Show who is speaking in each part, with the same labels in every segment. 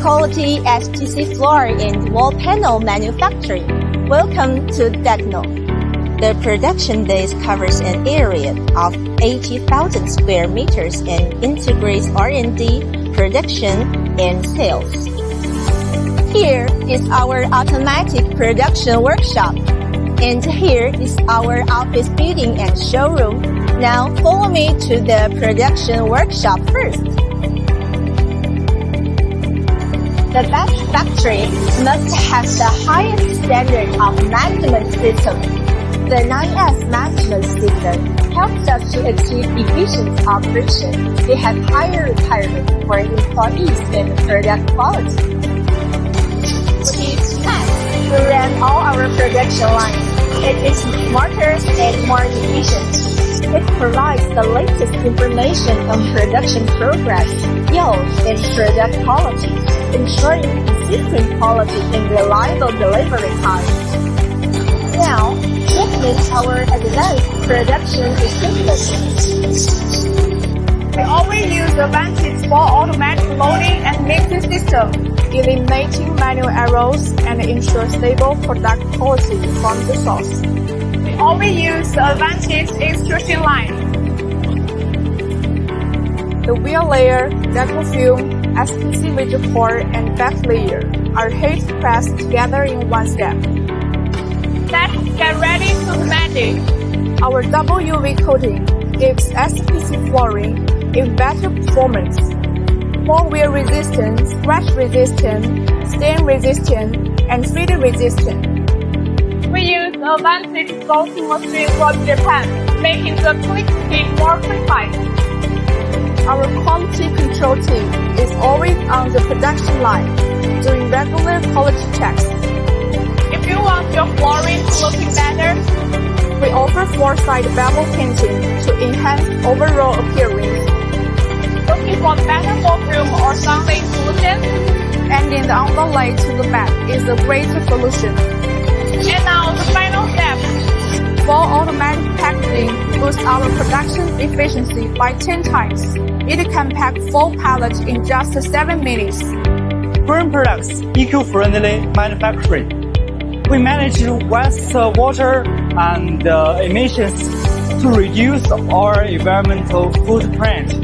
Speaker 1: high-quality SPC floor and wall panel manufacturing. Welcome to DECNO. The production base covers an area of 80,000 square meters and integrates R&D, production, and sales. Here is our automatic production workshop. And here is our office building and showroom. Now follow me to the production workshop first. The batch factory must have the highest standard of management system. The 9S management system helps us to achieve efficient operation. We have higher requirements for employees and product quality. We plan to run all our production lines. It is smarter and more efficient. It provides the latest information on production progress, yield, and product quality, ensuring consistent quality and reliable delivery time. Now, witness our advanced production equipment.
Speaker 2: We always use Advantage for automatic loading and mixing system, eliminating manual errors and ensure stable product quality from the source. We always use the Advantage extrusion line. The wheel layer, DECNO film, SPC rigid core, and back layer are heat pressed together in one step. Let's get ready to magic. Our double UV coating gives SPC flooring a better performance, more wear resistant, scratch resistant, stain resistant, and feed resistant. We use the Advantage floating machine from Japan, making the click speed more precise. Our quality control team is always on the production line, doing regular quality checks. If you want your flooring to look better, we offer four-side bevel painting to enhance overall appearance. Looking for better volume or sunlight solution? Adding the underlay to the back is a great solution. And now the final step. Full automatic packaging boosts our production efficiency by 10 times. It can pack full pallets in just 7 minutes.
Speaker 3: Green products, eco-friendly manufacturing. We manage waste water and emissions to reduce our environmental footprint.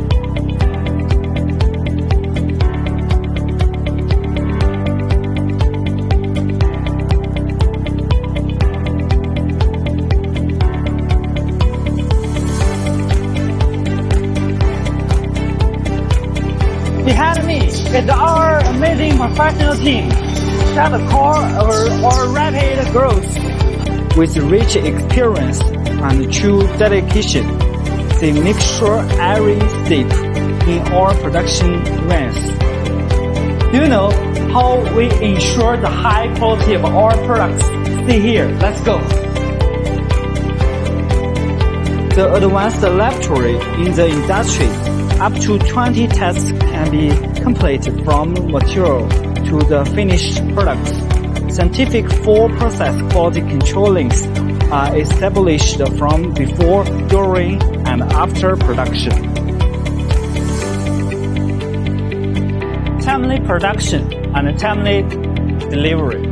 Speaker 3: Behind me is our amazing professional team that the core of our rapid growth. With rich experience and true dedication, they make sure every step in our production runs. Do you know how we ensure the high quality of our products? See here, let's go. The advanced laboratory in the industry, up to 20 tests can be completed from material to the finished products. Scientific full process quality control links are established from before, during, and after production. Timely production and timely delivery.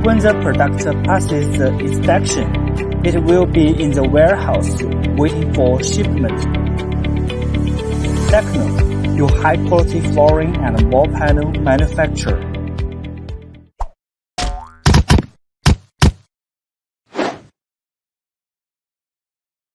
Speaker 3: When the product passes the inspection, it will be in the warehouse waiting for shipment. DECNO, your high-quality flooring and wall panel manufacturer.